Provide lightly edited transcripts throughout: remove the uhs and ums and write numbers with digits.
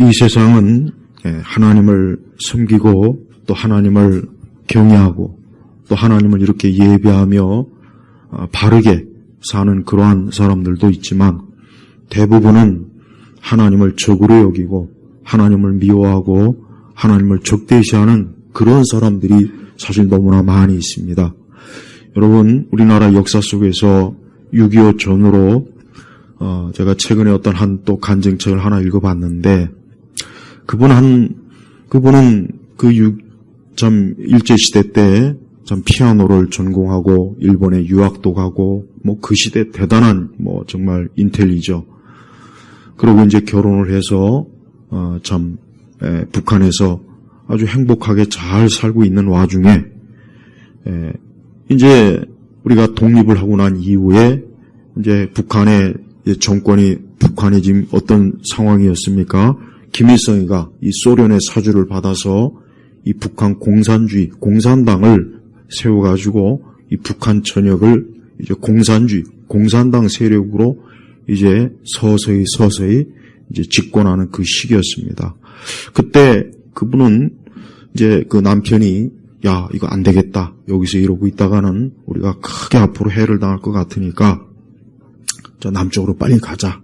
이 세상은 하나님을 섬기고 또 하나님을 경외하고 또 하나님을 이렇게 예배하며 바르게 사는 그러한 사람들도 있지만 대부분은 하나님을 적으로 여기고 하나님을 미워하고 하나님을 적대시하는 그런 사람들이 사실 너무나 많이 있습니다. 여러분, 우리나라 역사 속에서 6.25 전후로 제가 최근에 어떤 한 또 간증책을 하나 읽어봤는데 그분은 그 일제시대 때 참 피아노를 전공하고 일본에 유학도 가고 뭐 그 시대 대단한 정말 인텔리죠. 그리고 이제 결혼을 해서 북한에서 아주 행복하게 잘 살고 있는 와중에 이제 우리가 독립을 하고 난 이후에 이제 북한의 정권이 북한이 지금 어떤 상황이었습니까? 김일성이가 이 소련의 사주를 받아서 이 북한 공산주의, 공산당을 세워가지고 이 북한 전역을 이제 공산당 세력으로 이제 서서히 이제 집권하는 그 시기였습니다. 그때 그분은 이제 그 남편이 야, 이거 안 되겠다. 여기서 이러고 있다가는 우리가 크게 앞으로 해를 당할 것 같으니까 저 남쪽으로 빨리 가자.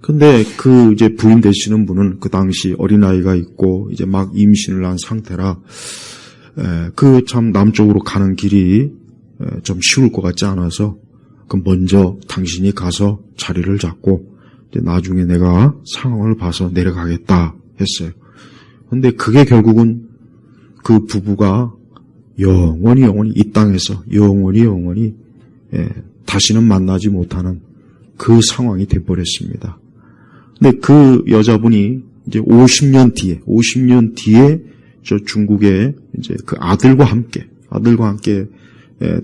근데 그 이제 부인 되시는 분은 그 당시 어린아이가 있고 이제 막 임신을 한 상태라 그 참 남쪽으로 가는 길이 좀 쉬울 것 같지 않아서 그 먼저 당신이 가서 자리를 잡고 이제 나중에 내가 상황을 봐서 내려가겠다 했어요. 근데 그게 결국은 그 부부가 영원히 이 땅에서 영원히 다시는 만나지 못하는 그 상황이 돼버렸습니다. 근데 그 여자분이 이제 50년 뒤에 저 중국의 이제 그 아들과 함께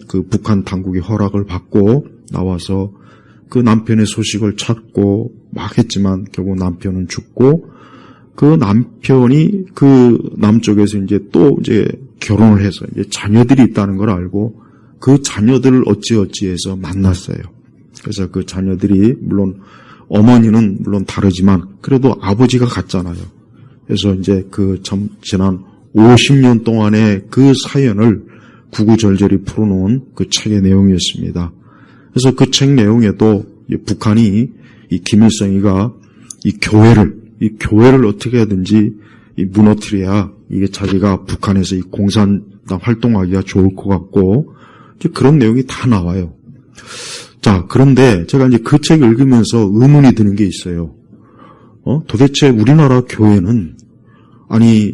그 북한 당국의 허락을 받고 나와서 그 남편의 소식을 찾고 막 했지만 결국 남편은 죽고 그 남편이 그 남쪽에서 이제 또 이제 결혼을 해서 이제 자녀들이 있다는 걸 알고 그 자녀들을 어찌해서 만났어요. 그래서 그 자녀들이 물론 어머니는 물론 다르지만 그래도 아버지가 같잖아요. 그래서 이제 그 지난 50년 동안의 그 사연을 구구절절히 풀어놓은 그 책의 내용이었습니다. 그래서 그 책 내용에도 북한이 이 김일성이가 이 교회를 어떻게 하든지 이 무너뜨려야 이게 자기가 북한에서 이 공산당 활동하기가 좋을 것 같고 이제 그런 내용이 다 나와요. 자, 그런데 제가 이제 그 책 읽으면서 의문이 드는 게 있어요. 도대체 우리나라 교회는 아니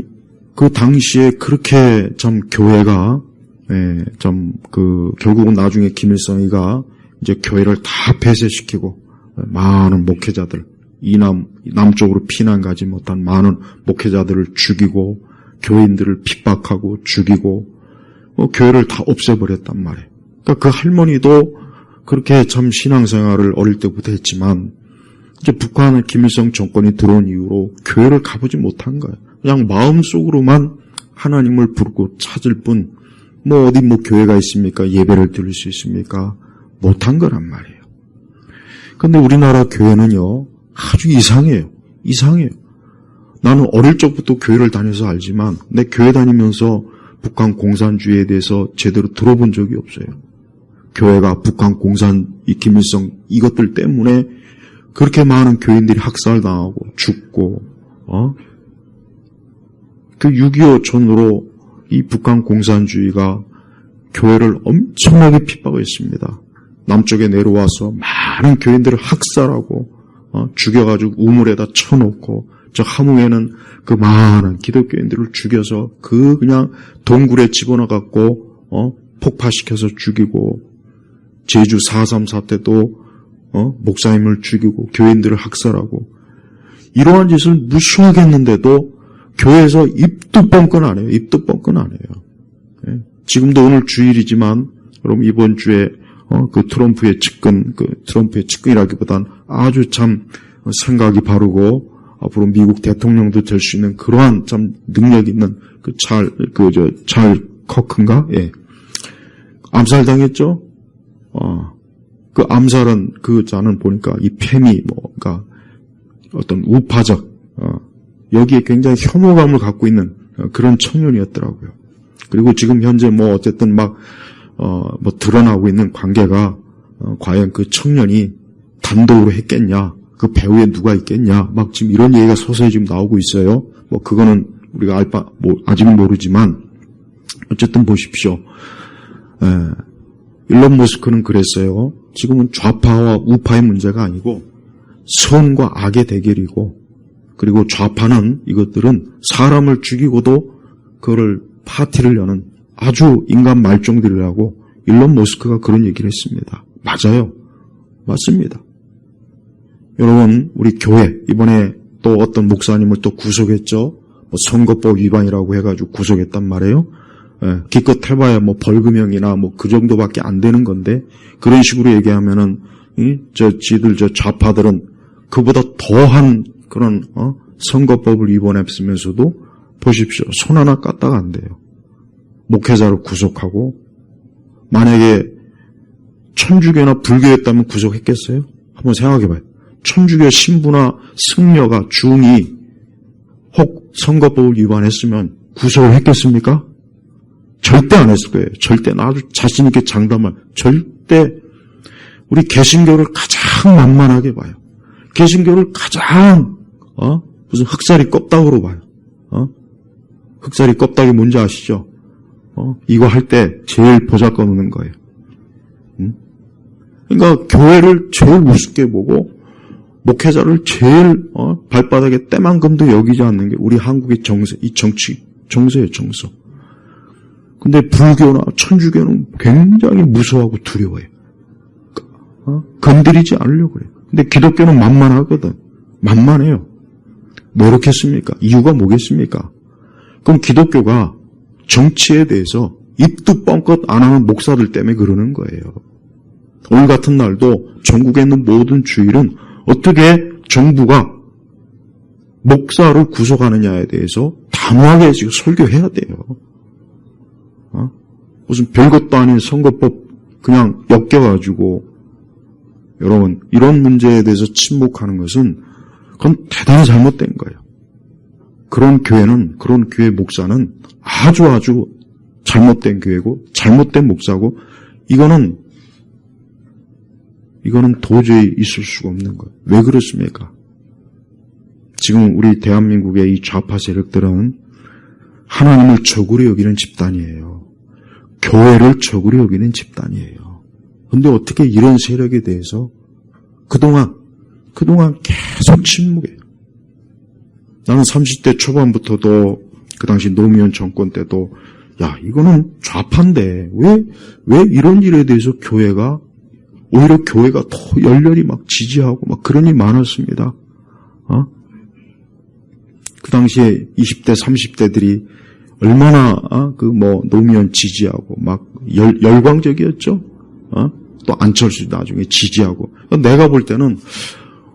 그 당시에 그렇게 참 교회가 결국은 나중에 김일성이가 이제 교회를 다 폐쇄시키고 많은 목회자들 남쪽으로 피난 가지 못한 많은 목회자들을 죽이고 교인들을 핍박하고 죽이고 교회를 다 없애버렸단 말이에요. 그러니까 그 할머니도 그렇게 참 신앙생활을 어릴 때부터 했지만 이제 북한의 김일성 정권이 들어온 이후로 교회를 가보지 못한 거예요. 그냥 마음속으로만 하나님을 부르고 찾을 뿐 어디 교회가 있습니까? 예배를 드릴 수 있습니까? 못한 거란 말이에요. 근데 우리나라 교회는요 아주 이상해요. 나는 어릴 적부터 교회를 다녀서 알지만 내 교회 다니면서 북한 공산주의에 대해서 제대로 들어본 적이 없어요. 교회가 북한 공산 이 김일성 이것들 때문에 그렇게 많은 교인들이 학살당하고 죽고 그 6.25 전후로 이 북한 공산주의가 교회를 엄청나게 핍박했습니다. 남쪽에 내려와서 많은 교인들을 학살하고 죽여가지고 우물에다 쳐놓고 저 하무에는 그 많은 기독교인들을 죽여서 그 그냥 동굴에 집어넣어갖고 폭파시켜서 죽이고 제주 4.3 사태도 목사님을 죽이고 교인들을 학살하고 이러한 짓을 무수하게 했는데도 교회에서 입도 뻥끗 안 해요. 예. 지금도 오늘 주일이지만 여러분 이번 주에 그 트럼프의 측근이라기보단 아주 참 생각이 바르고 앞으로 미국 대통령도 될 수 있는 그러한 참 능력 있는 찰 커크인가? 예. 암살당했죠? 그 암살은 그 자는 보니까 이 폐미, 그러니까 어떤 우파적, 여기에 굉장히 혐오감을 갖고 있는 그런 청년이었더라고요. 그리고 지금 현재 어쨌든 드러나고 있는 관계가 과연 그 청년이 단독으로 했겠냐, 그 배후에 누가 있겠냐, 지금 이런 얘기가 서서히 지금 나오고 있어요. 그거는 우리가 아직은 모르지만, 어쨌든 보십시오. 일론 머스크는 그랬어요. 지금은 좌파와 우파의 문제가 아니고, 선과 악의 대결이고, 그리고 좌파는 이것들은 사람을 죽이고도 그거를 파티를 여는 아주 인간 말종들이라고 일론 머스크가 그런 얘기를 했습니다. 맞아요. 맞습니다. 여러분, 우리 교회 이번에 또 어떤 목사님을 또 구속했죠. 선거법 위반이라고 해가지고 구속했단 말이에요. 기껏 해봐야 벌금형이나 그 정도밖에 안 되는 건데, 그런 식으로 얘기하면은 지들 좌파들은 그보다 더한 그런 선거법을 위반했으면서도 보십시오. 손 하나 까딱 안 돼요. 목회자를 구속하고, 만약에 천주교나 불교였다면 구속했겠어요? 한번 생각해봐요. 천주교 신부나 승려가 중이 혹 선거법을 위반했으면 구속을 했겠습니까? 절대 안 했을 거예요. 절대. 아주 자신 있게 장담할. 절대. 우리 개신교를 가장 만만하게 봐요. 개신교를 가장 무슨 흑살이 껍데기로 봐요. 흑살이 껍데기 뭔지 아시죠? 이거 할 때 제일 보잘것없는 거예요. 그러니까 교회를 제일 우습게 보고 목회자를 제일 발바닥에 때만큼도 여기지 않는 게 우리 한국의 정세, 이 정세예요, 정서. 근데 불교나 천주교는 굉장히 무서워하고 두려워해요. 건드리지 않으려고 그래요. 근데 기독교는 만만하거든. 만만해요. 왜 그렇겠습니까? 이유가 뭐겠습니까? 그럼 기독교가 정치에 대해서 입도 뻥끗 안 하는 목사들 때문에 그러는 거예요. 오늘 같은 날도 전국에 있는 모든 주일은 어떻게 정부가 목사를 구속하느냐에 대해서 단호하게 지금 설교해야 돼요. 무슨 별것도 아닌 선거법 그냥 엮여가지고, 여러분, 이런 문제에 대해서 침묵하는 것은 그건 대단히 잘못된 거예요. 그런 교회는, 그런 교회 목사는 아주 잘못된 교회고, 잘못된 목사고, 이거는 도저히 있을 수가 없는 거예요. 왜 그렇습니까? 지금 우리 대한민국의 이 좌파 세력들은 하나님을 적으로 여기는 집단이에요. 교회를 적으로 여기는 집단이에요. 근데 어떻게 이런 세력에 대해서 그동안 계속 침묵해요. 나는 30대 초반부터도 그 당시 노무현 정권 때도 이거는 좌파인데 왜 이런 일에 대해서 오히려 교회가 더 열렬히 지지하고 그런 일이 많았습니다. 그 당시에 20대, 30대들이 얼마나 노무현 지지하고 열광적이었죠. 또 안철수 나중에 지지하고. 내가 볼 때는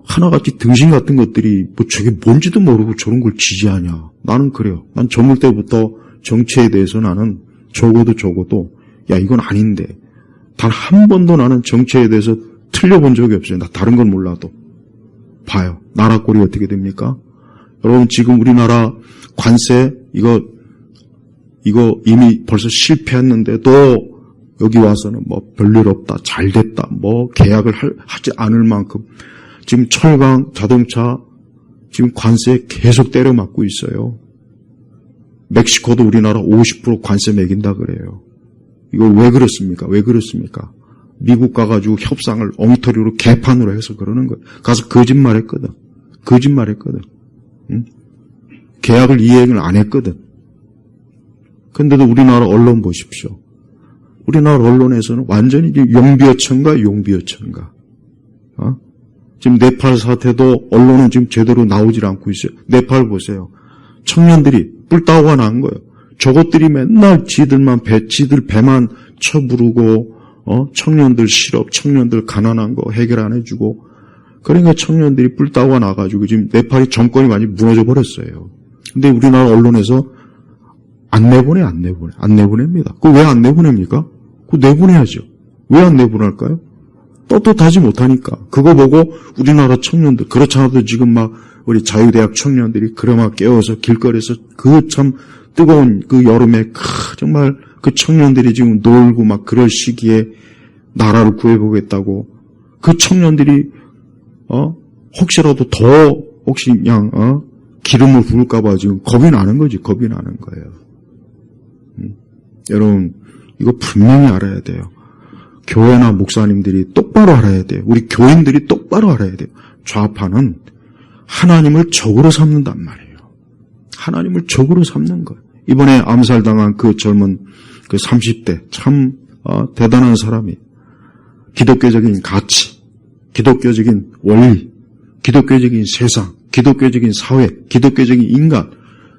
하나같이 등신 같은 것들이 저게 뭔지도 모르고 저런 걸 지지하냐. 나는 그래요. 난 젊을 때부터 정치에 대해서 나는 적어도 이건 아닌데, 단 한 번도 나는 정치에 대해서 틀려본 적이 없어요. 나 다른 건 몰라도. 봐요. 나라 꼴이 어떻게 됩니까? 여러분, 지금 우리나라 관세 이거 이미 벌써 실패했는데도 여기 와서는 별일 없다, 잘 됐다, 계약을 하지 않을 만큼 지금 철강, 자동차 지금 관세에 계속 때려 맞고 있어요. 멕시코도 우리나라 50% 관세 매긴다 그래요. 이거 왜 그렇습니까? 미국 가가지고 협상을 엉터리로 개판으로 해서 그러는 거예요. 가서 거짓말했거든. 응? 계약을 이행을 안 했거든. 근데도 우리나라 언론 보십시오. 우리나라 언론에서는 완전히 용비어천가. 지금 네팔 사태도 언론은 지금 제대로 나오질 않고 있어요. 네팔 보세요. 청년들이 뿔따오가 난 거예요. 저것들이 맨날 지들 배만 쳐부르고, 청년들 실업, 청년들 가난한 거 해결 안 해주고, 그러니까 청년들이 뿔따오가 나가지고 지금 네팔이 정권이 많이 무너져 버렸어요. 근데 우리나라 언론에서 안 내보냅니다. 그거 왜 안 내보냅니까? 그거 내보내야죠. 왜 안 내보낼까요? 떳떳하지 못하니까. 그거 보고 우리나라 청년들, 그렇지 않아도 지금 우리 자유대학 청년들이 그러마 깨워서 길거리에서 그 참 뜨거운 그 여름에 정말 그 청년들이 지금 놀고 막 그럴 시기에 나라를 구해보겠다고 그 청년들이 혹시라도 더 혹시 그냥 기름을 부을까봐 지금 겁이 나는 거지. 겁이 나는 거예요. 여러분 이거 분명히 알아야 돼요. 교회나 목사님들이 똑바로 알아야 돼요. 우리 교인들이 똑바로 알아야 돼요. 좌파는 하나님을 적으로 삼는단 말이에요. 하나님을 적으로 삼는 거예요. 이번에 암살당한 그 젊은 그 30대 참 대단한 사람이 기독교적인 가치, 기독교적인 원리, 기독교적인 세상, 기독교적인 사회, 기독교적인 인간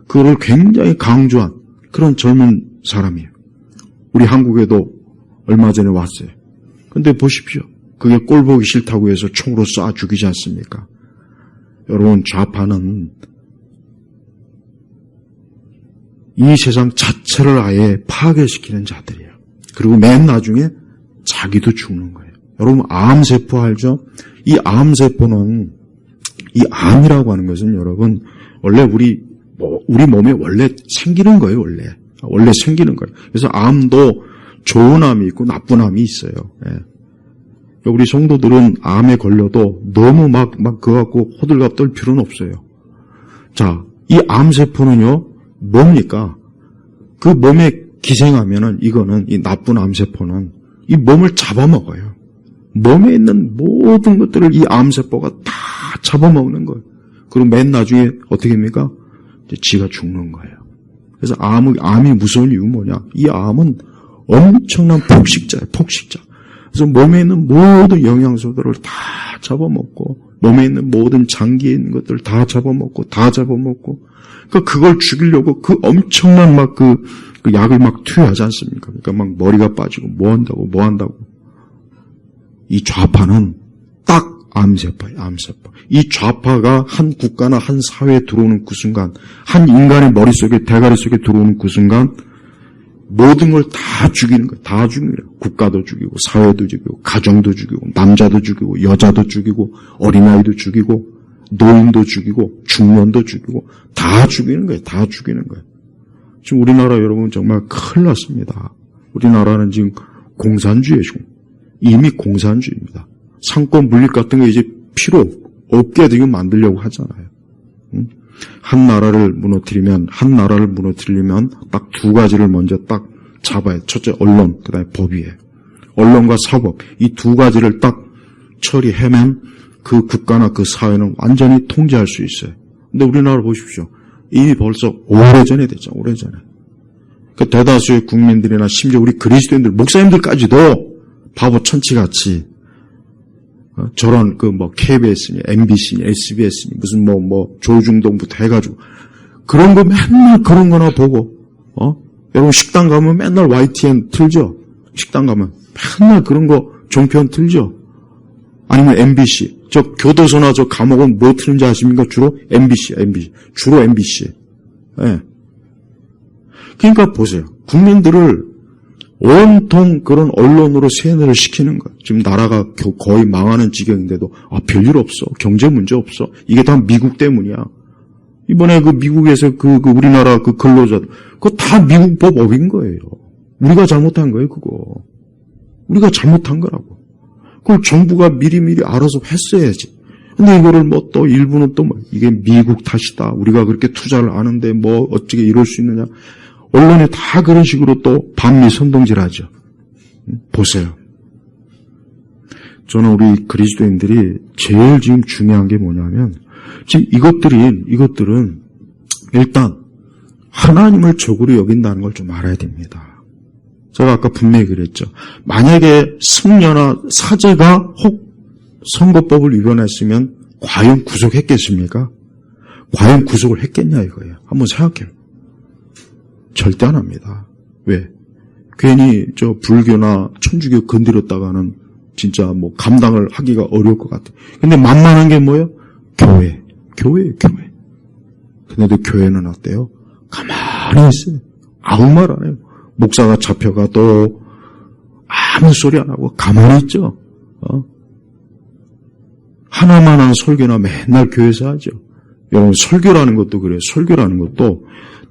그거를 굉장히 강조한 그런 젊은 사람이에요. 우리 한국에도 얼마 전에 왔어요. 근데 보십시오. 그게 꼴 보기 싫다고 해서 총으로 쏴 죽이지 않습니까? 여러분 좌파는 이 세상 자체를 아예 파괴시키는 자들이에요. 그리고 맨 나중에 자기도 죽는 거예요. 여러분 암세포 알죠? 이 암세포는 이 암이라고 하는 것은 여러분 원래 우리 몸에 원래 생기는 거예요. 원래 생기는 거예요. 그래서 암도 좋은 암이 있고 나쁜 암이 있어요. 예. 우리 성도들은 암에 걸려도 너무 막 그거 갖고 호들갑 떨 필요는 없어요. 자, 이 암세포는요, 뭡니까? 그 몸에 기생하면은 이거는 이 나쁜 암세포는 이 몸을 잡아먹어요. 몸에 있는 모든 것들을 이 암세포가 다 잡아먹는 거예요. 그리고 맨 나중에 어떻게 합니까? 이제 지가 죽는 거예요. 그래서 암이 무서운 이유 뭐냐? 이 암은 엄청난 폭식자예요, 폭식자. 그래서 몸에 있는 모든 영양소들을 다 잡아먹고, 몸에 있는 모든 장기에 있는 것들을 다 잡아먹고, 그러니까 그걸 죽이려고 그 엄청난 그 약을 막 투여하지 않습니까? 그러니까 막 머리가 빠지고, 뭐 한다고. 이 좌파는 딱 암세포예요, 암세포. 이 좌파가 한 국가나 한 사회에 들어오는 그 순간, 한 인간의 머릿속에, 대가리 속에 들어오는 그 순간, 모든 걸 다 죽이는 거예요. 다 죽이는 거예요. 국가도 죽이고, 사회도 죽이고, 가정도 죽이고, 남자도 죽이고, 여자도 죽이고, 어린아이도 죽이고, 노인도 죽이고, 중년도 죽이고, 다 죽이는 거예요. 다 죽이는 거예요. 지금 우리나라 여러분 정말 큰일 났습니다. 우리나라는 지금 공산주의죠. 이미 공산주의입니다. 상권 분립 같은 거 이제 필요 없게 지금 만들려고 하잖아요. 한 나라를 무너뜨리려면 딱 두 가지를 먼저 딱 잡아야. 첫째 언론, 그다음에 법이에요. 언론과 사법 이 두 가지를 딱 처리하면 그 국가나 그 사회는 완전히 통제할 수 있어요. 근데 우리나라 보십시오. 이미 벌써 오래전에 됐죠. 오래전에. 그 대다수의 국민들이나 심지어 우리 그리스도인들, 목사님들까지도 바보 천치같이 저런 KBS니 MBC니 SBS니 무슨 조중동부터 해가지고 그런 거 맨날 그런 거나 보고 여러분 식당 가면 맨날 YTN 틀죠. 식당 가면 맨날 그런 거 종편 틀죠. 아니면 MBC 저 교도소나 저 감옥은 뭐 틀는지 아십니까? 주로 MBC 주로 MBC. 예. 그러니까 보세요. 국민들을 온통 그런 언론으로 세뇌를 시키는 거예요. 지금 나라가 거의 망하는 지경인데도 별일 없어. 경제 문제 없어. 이게 다 미국 때문이야. 이번에 그 미국에서 우리나라 그 근로자들 그거 다 미국 법 어긴 거예요. 우리가 잘못한 거예요, 그거. 우리가 잘못한 거라고. 그걸 정부가 미리미리 알아서 했어야지. 근데 이거를 또 일부는 이게 미국 탓이다. 우리가 그렇게 투자를 하는데 어떻게 이럴 수 있느냐. 언론에 다 그런 식으로 또 반미 선동질하죠. 보세요. 저는 우리 그리스도인들이 제일 지금 중요한 게 뭐냐면 지금 이것들은 일단 하나님을 적으로 여긴다는 걸 좀 알아야 됩니다. 제가 아까 분명히 그랬죠. 만약에 승려나 사제가 혹 선거법을 위반했으면 과연 구속했겠습니까? 과연 구속을 했겠냐 이거예요. 한번 생각해요. 절대 안 합니다. 왜? 괜히 저 불교나 천주교 건드렸다가는 진짜 감당을 하기가 어려울 것 같아요. 근데 만만한 게 뭐예요? 교회예요. 근데도 교회는 어때요? 가만히 있어요. 아무 말 안 해요. 목사가 잡혀가도 아무 소리 안 하고 가만히 있죠. 하나만 한 설교나 맨날 교회에서 하죠. 여러분, 설교라는 것도 그래요. 설교라는 것도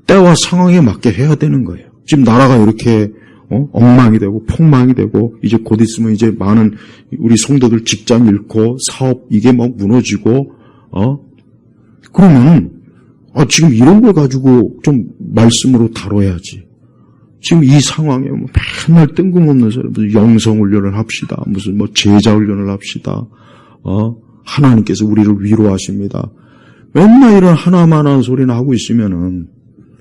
때와 상황에 맞게 해야 되는 거예요. 지금 나라가 이렇게 엉망이 되고 폭망이 되고 이제 곧 있으면 이제 많은 우리 성도들 직장 잃고 사업 이게 막 무너지고 그러면 지금 이런 걸 가지고 좀 말씀으로 다뤄야지. 지금 이 상황에 맨날 뜬금없는 소리, 무슨 영성훈련을 합시다. 무슨 제자훈련을 합시다. 하나님께서 우리를 위로하십니다. 맨날 이런 하나만한 소리나 하고 있으면은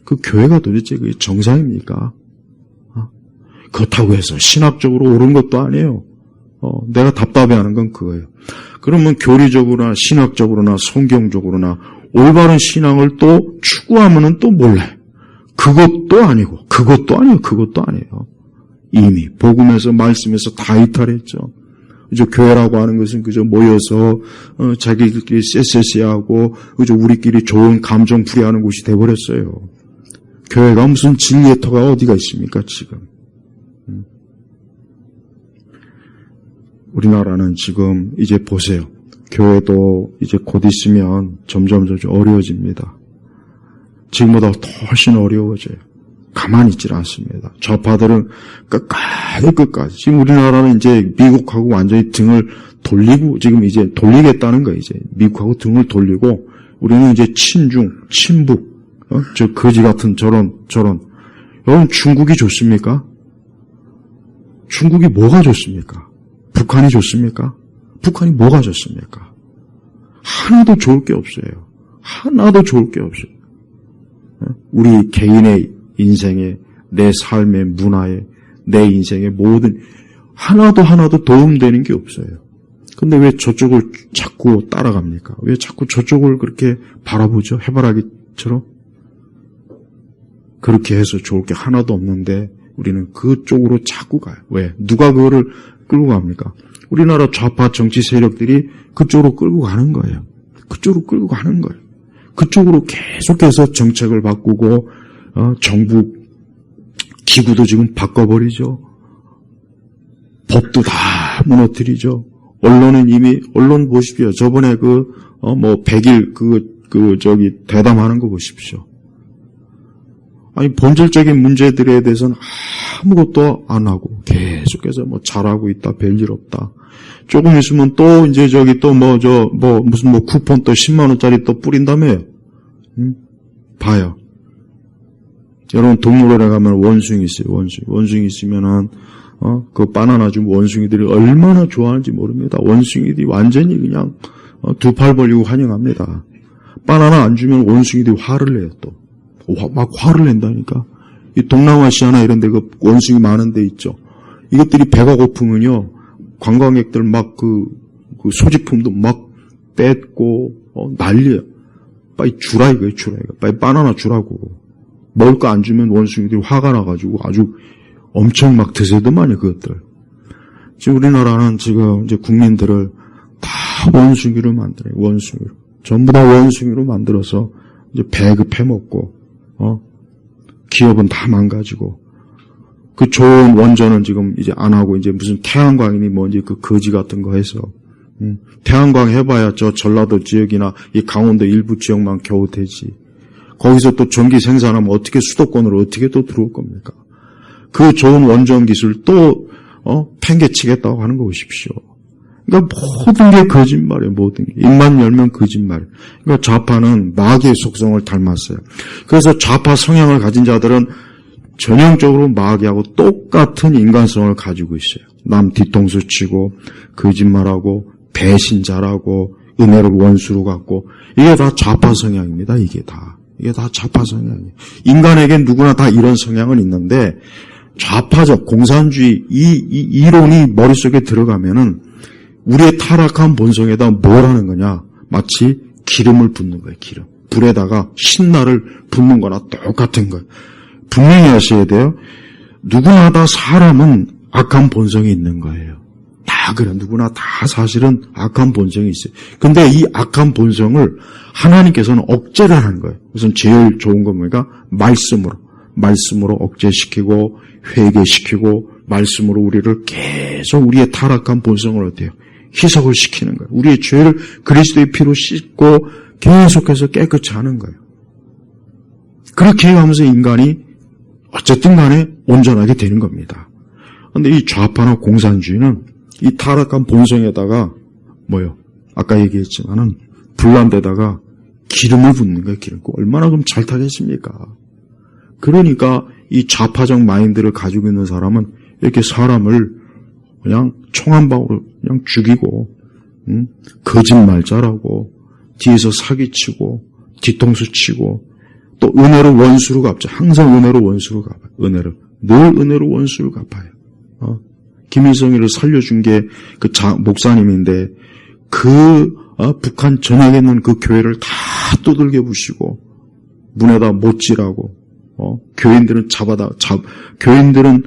그 교회가 도대체 그게 정상입니까? 그렇다고 해서 신학적으로 옳은 것도 아니에요. 내가 답답해하는 건 그거예요. 그러면 교리적으로나 신학적으로나 성경적으로나 올바른 신앙을 또 추구하면은 또 몰래 그것도 아니고 그것도 아니에요. 이미 복음에서 말씀에서 다 이탈했죠. 그저 교회라고 하는 것은 그저 모여서 자기들끼리 쎄쎄쎄하고 그저 우리끼리 좋은 감정 풀이하는 곳이 돼버렸어요. 교회가 무슨 진리의 터가 어디가 있습니까 지금? 우리나라는 지금 이제 보세요. 교회도 이제 곧 있으면 점점 어려워집니다. 지금보다 훨씬 어려워져요. 가만히 있질 않습니다. 좌파들은 끝까지. 지금 우리나라는 이제 미국하고 완전히 등을 돌리고, 지금 이제 돌리겠다는 거예요, 이제. 미국하고 등을 돌리고, 우리는 이제 친중, 친북, 저 거지 같은 저런. 여러분, 중국이 좋습니까? 중국이 뭐가 좋습니까? 북한이 좋습니까? 북한이 뭐가 좋습니까? 하나도 좋을 게 없어요. 하나도 좋을 게 없어요. 우리 개인의 인생에, 내 삶의 문화에, 내 인생의 모든 하나도 도움되는 게 없어요. 근데 왜 저쪽을 자꾸 따라갑니까? 왜 자꾸 저쪽을 그렇게 바라보죠? 해바라기처럼? 그렇게 해서 좋을 게 하나도 없는데 우리는 그쪽으로 자꾸 가요. 왜? 누가 그거를 끌고 갑니까? 우리나라 좌파 정치 세력들이 그쪽으로 끌고 가는 거예요. 그쪽으로 끌고 가는 거예요. 그쪽으로 계속해서 정책을 바꾸고 정부 기구도 지금 바꿔버리죠. 법도 다 무너뜨리죠. 언론은 이미 언론 보십시오. 저번에 100일 대담하는 거 보십시오. 아니 본질적인 문제들에 대해서는 아무것도 안 하고 계속해서 잘하고 있다, 별일 없다. 조금 있으면 또 이제 무슨 쿠폰 또 10만 원짜리 또 뿌린다며요. 봐요. 여러분 동물원에 가면 원숭이 있어요. 원숭이 있으면은 그 바나나 주면 원숭이들이 얼마나 좋아하는지 모릅니다. 원숭이들이 완전히 그냥 두 팔 벌리고 환영합니다. 바나나 안 주면 원숭이들이 화를 내요. 또 막 화를 낸다니까. 이 동남아시아나 이런 데 그 원숭이 많은 데 있죠. 이것들이 배가 고프면요 관광객들 막 그 소지품도 막 뺏고 난리야. 빨리 주라 이거예요. 빨리 바나나 주라고. 먹을 거 안 주면 원숭이들이 화가 나가지고 아주 엄청 막 드세더만요, 그것들. 지금 우리나라는 지금 이제 국민들을 다 원숭이로 만들어요, 원숭이로. 전부 다 원숭이로 만들어서 이제 배급해 먹고, 기업은 다 망가지고, 그 좋은 원전은 지금 이제 안 하고 이제 무슨 태양광이니 뭔지 그 거지 같은 거 해서, 태양광 해봐야 저 전라도 지역이나 이 강원도 일부 지역만 겨우 되지. 거기서 또 전기 생산하면 어떻게 수도권으로 어떻게 또 들어올 겁니까? 그 좋은 원전 기술 또 팽개치겠다고 하는 거 보십시오. 그러니까 모든 게 거짓말이에요. 모든 게. 입만 열면 거짓말. 그러니까 좌파는 마귀의 속성을 닮았어요. 그래서 좌파 성향을 가진 자들은 전형적으로 마귀하고 똑같은 인간성을 가지고 있어요. 남 뒤통수 치고 거짓말하고 배신자라고 은혜를 원수로 갖고 이게 다 좌파 성향입니다. 이게 다 좌파 성향이에요. 인간에겐 누구나 다 이런 성향은 있는데 좌파적 공산주의 이 이론이 머릿속에 들어가면은 우리의 타락한 본성에다 뭘 하는 거냐? 마치 기름을 붓는 거예요. 기름. 불에다가 신나를 붓는 거나 똑같은 거예요. 분명히 하셔야 돼요. 누구나 다 사람은 악한 본성이 있는 거예요. 다 그래. 누구나 다 사실은 악한 본성이 있어요. 근데 이 악한 본성을 하나님께서는 억제를 하는 거예요. 우선 제일 좋은 건 뭐니까? 말씀으로 억제시키고 회개시키고 말씀으로 우리를 계속 우리의 타락한 본성을 어때요? 희석을 시키는 거예요. 우리의 죄를 그리스도의 피로 씻고 계속해서 깨끗이 하는 거예요. 그렇게 해가면서 인간이 어쨌든 간에 온전하게 되는 겁니다. 그런데 이 좌파나 공산주의는 이 타락한 본성에다가 뭐요? 아까 얘기했지만은 불난데다가 기름을 붓는 거예요. 기름. 얼마나 그럼 잘 타겠습니까? 그러니까 이 좌파적 마인드를 가지고 있는 사람은 이렇게 사람을 그냥 총 한 방으로 그냥 죽이고, 거짓말자라고, 뒤에서 사기치고, 뒤통수 치고, 또 은혜로 원수로 갚죠. 항상 은혜로 원수로 갚아요. 늘 은혜로 원수를 갚아요. 김일성이를 살려준 게 그 목사님인데, 북한 전역에 있는 그 교회를 다 두들겨 부시고, 문에다 못질하고, 교인들은 교인들은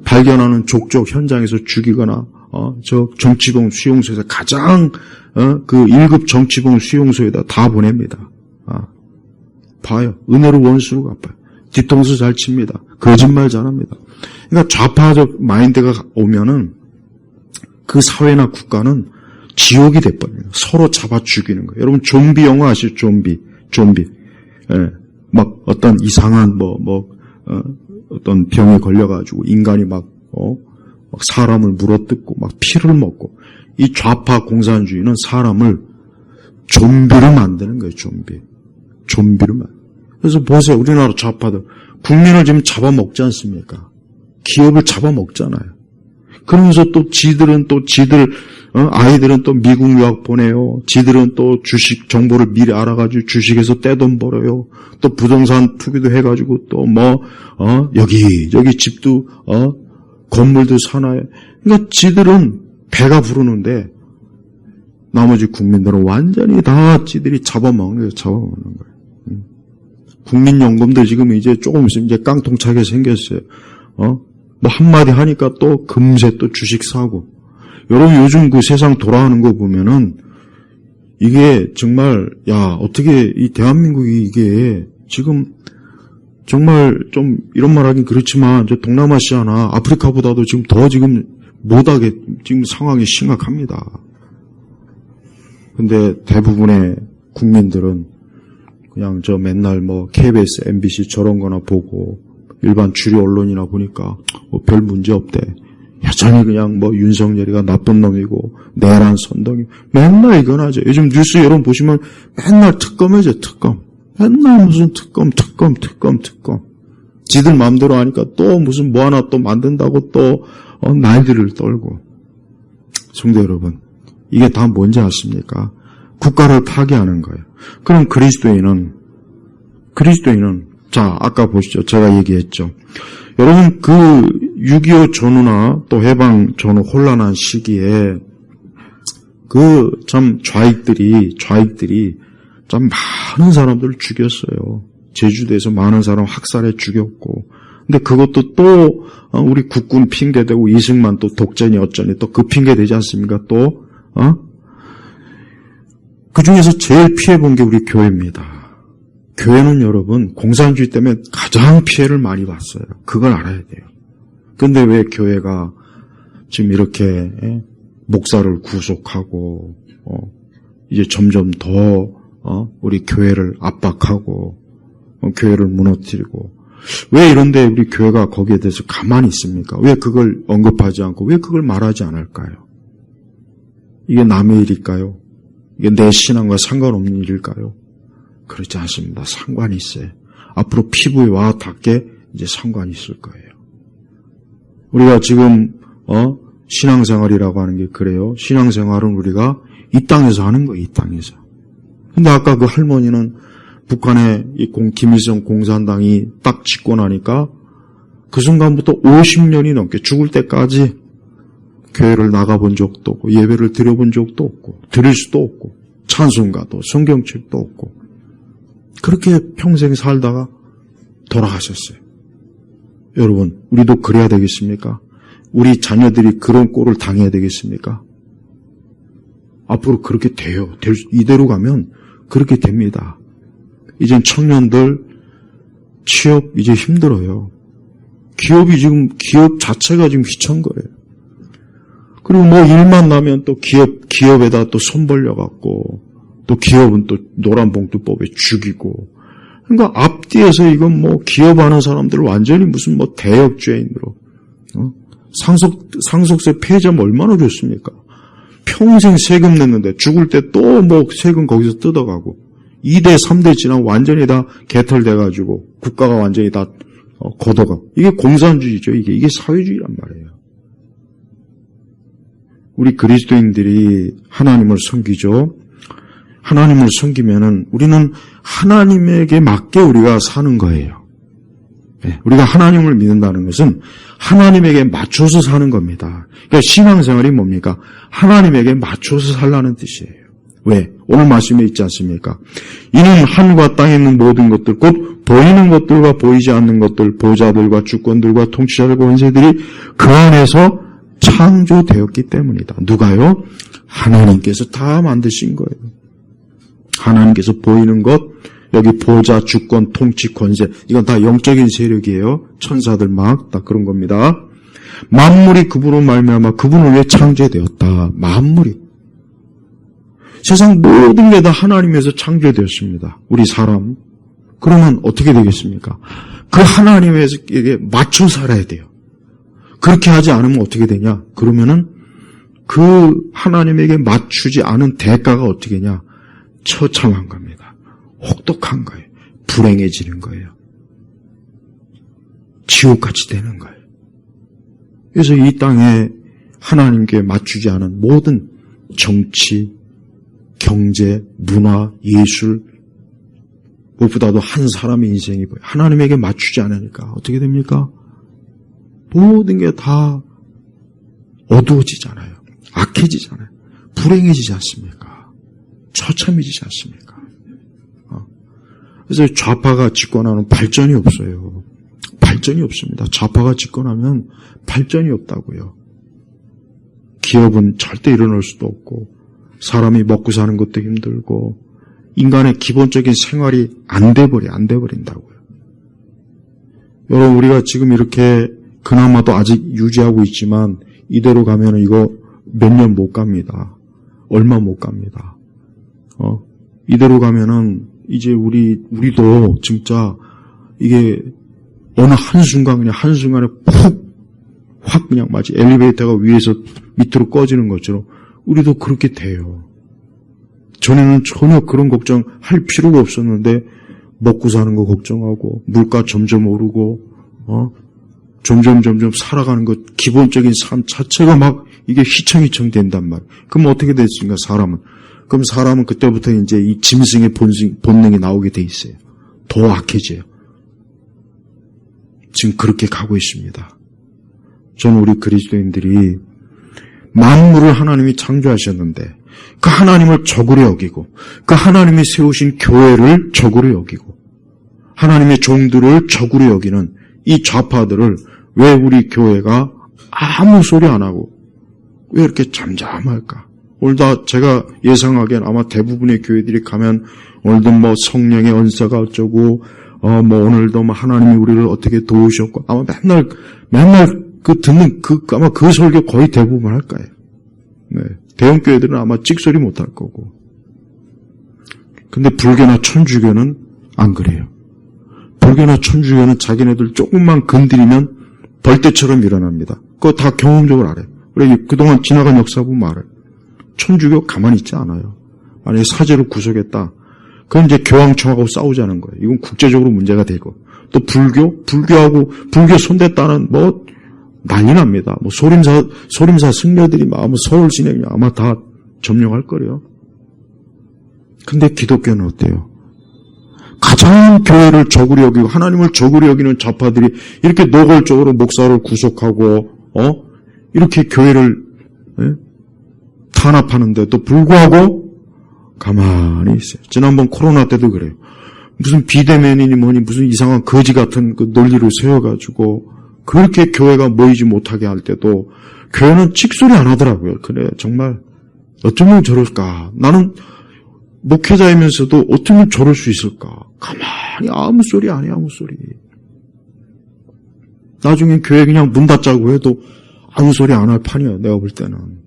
발견하는 족족 현장에서 죽이거나 저 정치범 수용소에서 가장 그 1급 정치범 수용소에다 다 보냅니다. 봐요. 은혜로 원수로 갚아요. 뒤통수 잘 칩니다. 거짓말 잘합니다. 그러니까 좌파적 마인드가 오면은 그 사회나 국가는 지옥이 돼버려요. 서로 잡아 죽이는 거예요. 여러분 좀비 영화 아시죠? 좀비. 예. 막 어떤 이상한 어떤 병에 걸려가지고 인간이 막 사람을 물어뜯고 막 피를 먹고, 이 좌파 공산주의는 사람을 좀비로 만드는 거예요. 좀비로 만드. 그래서 보세요. 우리나라 좌파들 국민을 지금 잡아먹지 않습니까? 기업을 잡아먹잖아요. 그러면서 또 지들은 아이들은 또 미국 유학 보내요. 지들은 또 주식 정보를 미리 알아가지고 주식에서 떼돈 벌어요. 또 부동산 투기도 해가지고 또 여기 집도, 건물도 사나요. 그러니까 지들은 배가 부르는데 나머지 국민들은 완전히 다 지들이 잡아먹는 거예요. 국민연금도 지금 이제 조금 있으면 이제 깡통차게 생겼어요. 한마디 하니까 또 금세 또 주식 사고. 여러분 요즘 그 세상 돌아가는 거 보면은 이게 정말 어떻게 이 대한민국이 이게 지금 정말 좀 이런 말 하긴 그렇지만 저 동남아시아나 아프리카보다도 지금 더 지금 못하게 지금 상황이 심각합니다. 근데 대부분의 국민들은 그냥 저 맨날 KBS, MBC 저런 거나 보고 일반 주류 언론이나 보니까 별 문제 없대. 여전히 그냥 윤석열이가 나쁜 놈이고 내란 선동이 맨날 이건 하죠. 요즘 뉴스 여러분 보시면 맨날 특검이죠. 특검. 맨날 무슨 특검. 지들 마음대로 하니까 또 무슨 뭐 하나 또 만든다고 또 난리를 떨고. 성도 여러분, 이게 다 뭔지 아십니까? 국가를 파괴하는 거예요. 그럼 그리스도인은 자, 아까 보시죠. 제가 얘기했죠. 여러분, 그 6.25 전후나 또 해방 전후 혼란한 시기에 참 좌익들이 참 많은 사람들을 죽였어요. 제주도에서 많은 사람 학살해 죽였고. 근데 그것도 또 우리 국군 핑계대고 이승만 또 독재니 어쩌니 또 그 핑계 되지 않습니까? 또 그 중에서 제일 피해본 게 우리 교회입니다. 교회는 여러분 공산주의 때문에 가장 피해를 많이 봤어요. 그걸 알아야 돼요. 근데 왜 교회가 지금 이렇게 목사를 구속하고 이제 점점 더 우리 교회를 압박하고 교회를 무너뜨리고, 왜 이런데 우리 교회가 거기에 대해서 가만히 있습니까? 왜 그걸 언급하지 않고 왜 그걸 말하지 않을까요? 이게 남의 일일까요? 이게 내 신앙과 상관없는 일일까요? 그렇지 않습니다. 상관이 있어요. 앞으로 피부에 와 닿게 이제 상관이 있을 거예요. 우리가 지금 신앙생활이라고 하는 게 그래요. 신앙생활은 우리가 이 땅에서 하는 거예요. 이 땅에서. 근데 아까 그 할머니는 북한의 김일성 공산당이 딱 짓고 나니까 그 순간부터 50년이 넘게 죽을 때까지 교회를 나가본 적도 없고 예배를 드려본 적도 없고 드릴 수도 없고 찬송가도 성경책도 없고 그렇게 평생 살다가 돌아가셨어요. 여러분, 우리도 그래야 되겠습니까? 우리 자녀들이 그런 꼴을 당해야 되겠습니까? 앞으로 그렇게 돼요. 이대로 가면 그렇게 됩니다. 이젠 청년들 취업 이제 힘들어요. 기업 자체가 지금 휘청거려요. 그리고 뭐 일만 나면 또 기업에다 또 손 벌려갖고, 또 기업은 또 노란봉투법에 죽이고, 그러니까 앞뒤에서 이건 뭐 기업하는 사람들 완전히 무슨 뭐 대역죄인으로, 상속세 폐지하면 얼마나 좋습니까? 평생 세금 냈는데 죽을 때 또 뭐 세금 거기서 뜯어가고, 2대, 3대 지나면 완전히 다 개털돼가지고, 국가가 완전히 다 걷어가. 이게 공산주의죠. 이게 사회주의란 말이에요. 우리 그리스도인들이 하나님을 섬기죠. 하나님을 섬기면은 우리는 하나님에게 맞게 우리가 사는 거예요. 네, 우리가 하나님을 믿는다는 것은 하나님에게 맞춰서 사는 겁니다. 그러니까 신앙생활이 뭡니까? 하나님에게 맞춰서 살라는 뜻이에요. 왜? 오늘 말씀에 있지 않습니까? 이는 하늘과 땅에 있는 모든 것들, 곧 보이는 것들과 보이지 않는 것들, 보좌들과 주권들과 통치자들과 권세들이 그 안에서 창조되었기 때문이다. 누가요? 하나님께서 다 만드신 거예요. 하나님께서 보이는 것, 여기 보좌, 주권, 통치, 권세, 이건 다 영적인 세력이에요. 천사들 막 다 그런 겁니다. 만물이 그분으로 말미암아 그분을 위해 창조되었다. 만물이. 세상 모든 게 다 하나님에서 창조되었습니다. 우리 사람. 그러면 어떻게 되겠습니까? 그 하나님에게 맞춰 살아야 돼요. 그렇게 하지 않으면 어떻게 되냐? 그러면은 그 하나님에게 맞추지 않은 대가가 어떻게 되냐? 처참한 겁니다. 혹독한 거예요. 불행해지는 거예요. 지옥같이 되는 거예요. 그래서 이 땅에 하나님께 맞추지 않은 모든 정치, 경제, 문화, 예술, 무엇보다도 한 사람의 인생이 하나님에게 맞추지 않으니까 어떻게 됩니까? 모든 게 다 어두워지잖아요. 악해지잖아요. 불행해지지 않습니까? 처참해지지 않습니까? 그래서 좌파가 집권하는 발전이 없어요. 발전이 없습니다. 좌파가 집권하면 발전이 없다고요. 기업은 절대 일어날 수도 없고, 사람이 먹고 사는 것도 힘들고, 인간의 기본적인 생활이 안 돼버린다고요. 여러분, 우리가 지금 이렇게 그나마도 아직 유지하고 있지만, 이대로 가면 이거 몇 년 못 갑니다. 얼마 못 갑니다. 이대로 가면은, 이제 우리도 진짜, 이게, 어느 한순간에 확 그냥 마치 엘리베이터가 위에서 밑으로 꺼지는 것처럼, 우리도 그렇게 돼요. 전에는 전혀 그런 걱정할 필요가 없었는데 먹고 사는 거 걱정하고 물가 점점 오르고 점점 살아가는 것 기본적인 삶 자체가 막 이게 휘청휘청 된단 말이에요. 그럼 어떻게 됐습니까? 그럼 사람은 그때부터 이제 이 짐승의 본능이 나오게 돼 있어요. 더 악해져요. 지금 그렇게 가고 있습니다. 저는 우리 그리스도인들이 만물을 하나님이 창조하셨는데 그 하나님을 적으로 여기고 그 하나님이 세우신 교회를 적으로 여기고 하나님의 종들을 적으로 여기는 이 좌파들을 왜 우리 교회가 아무 소리 안 하고 왜 이렇게 잠잠할까? 오늘도 제가 예상하기엔 아마 대부분의 교회들이 가면 오늘도 뭐 성령의 은사가 어쩌고 뭐 오늘도 뭐 하나님이 우리를 어떻게 도우셨고 아마 맨날 듣는 아마 그 설교 거의 대부분 할 거예요. 네. 대형 교회들은 아마 찍소리 못 할 거고. 근데 불교나 천주교는 안 그래요. 불교나 천주교는 자기네들 조금만 건드리면 벌떼처럼 일어납니다. 그거 다 경험적으로 알아요. 그래 그동안 지나간 역사 보면 알아요. 천주교 가만히 있지 않아요. 만약에 사제를 구속했다. 그건 이제 교황청하고 싸우자는 거예요. 이건 국제적으로 문제가 되고. 또 불교하고 불교 손댔다는 뭐 난리 납니다. 뭐 소림사 승려들이 아마 서울 진행이 아마 다 점령할 거래요. 근데 기독교는 어때요? 가장 교회를 적으로 여기고 하나님을 적으로 여기는 좌파들이 이렇게 노골적으로 목사를 구속하고 이렇게 교회를 탄압하는데도 불구하고 가만히 있어요. 지난번 코로나 때도 그래요. 무슨 비대면이니 뭐니 무슨 이상한 거지 같은 그 논리를 세워가지고 그렇게 교회가 모이지 못하게 할 때도 교회는 찍소리 안 하더라고요. 그래 정말 어쩌면 저럴까? 나는 목회자이면서도 어쩌면 저럴 수 있을까? 가만히 아무 소리 안 해. 아무 소리. 나중에 교회 그냥 문 닫자고 해도 아무 소리 안 할 판이야, 내가 볼 때는.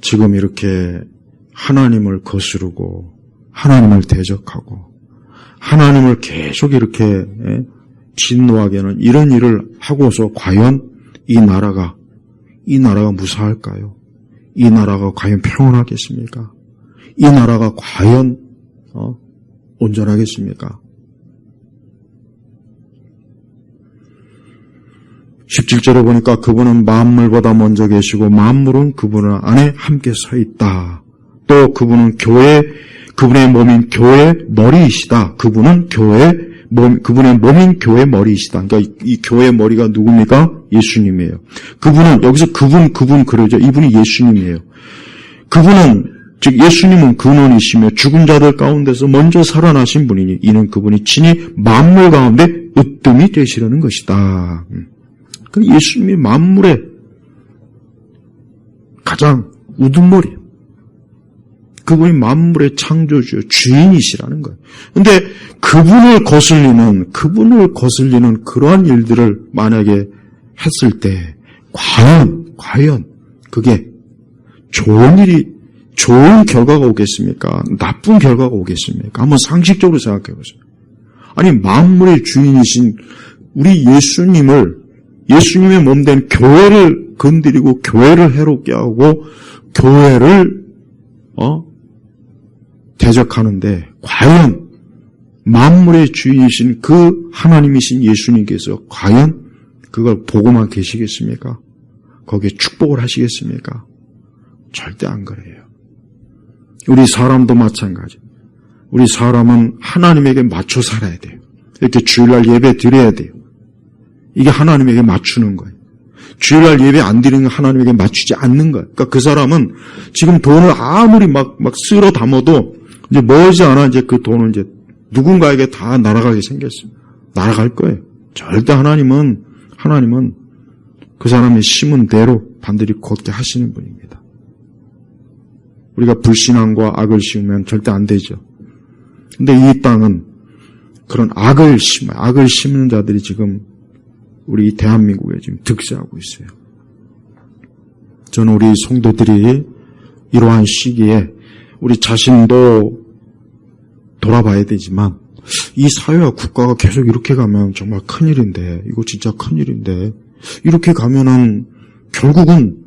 지금 이렇게 하나님을 거스르고 하나님을 대적하고 하나님을 계속 이렇게 진노하게 하는 이런 일을 하고서 과연 이 나라가 무사할까요? 이 나라가 과연 평온하겠습니까? 이 나라가 과연 온전하겠습니까? 17절에 보니까 그분은 만물보다 먼저 계시고 만물은 그분 안에 함께 서 있다. 또 그분은 그분의 몸인 교회의 머리이시다. 그분의 몸인 교회의 머리이시다. 그러니까 이 교회의 머리가 누굽니까? 예수님이에요. 그분은, 여기서 그분 그러죠. 이분이 예수님이에요. 그분은, 즉 예수님은 근원이시며 죽은 자들 가운데서 먼저 살아나신 분이니 이는 그분이 친히 만물 가운데 으뜸이 되시려는 것이다. 예수님이 만물의 가장 우두머리예요. 그분이 만물의 창조주요 주인이시라는 거예요. 그런데 그분을 거슬리는 그러한 일들을 만약에 했을 때 과연 그게 좋은 결과가 오겠습니까? 나쁜 결과가 오겠습니까? 한번 상식적으로 생각해 보세요. 아니 만물의 주인이신 우리 예수님의 몸된 교회를 건드리고 교회를 해롭게 하고 교회를 대적하는데 과연 만물의 주인이신 그 하나님이신 예수님께서 과연 그걸 보고만 계시겠습니까? 거기에 축복을 하시겠습니까? 절대 안 그래요. 우리 사람도 마찬가지. 우리 사람은 하나님에게 맞춰 살아야 돼요. 이렇게 주일날 예배 드려야 돼요. 이게 하나님에게 맞추는 거예요. 주일날 예배 안 드리는 건 하나님에게 맞추지 않는 거예요. 그러니까 그 사람은 지금 돈을 아무리 막 쓸어 담아도 이제 머지않아 이제 그 돈을 이제 누군가에게 다 날아가게 생겼어요. 날아갈 거예요. 절대 하나님은 그 사람이 심은 대로 반드시 걷게 하시는 분입니다. 우리가 불신앙과 악을 심으면 절대 안 되죠. 근데 이 땅은 그런 악을 심는 자들이 지금 우리 대한민국에 지금 득세하고 있어요. 저는 우리 성도들이 이러한 시기에 우리 자신도 돌아봐야 되지만 이 사회와 국가가 계속 이렇게 가면 정말 큰일인데 이거 진짜 큰일인데 이렇게 가면은 결국은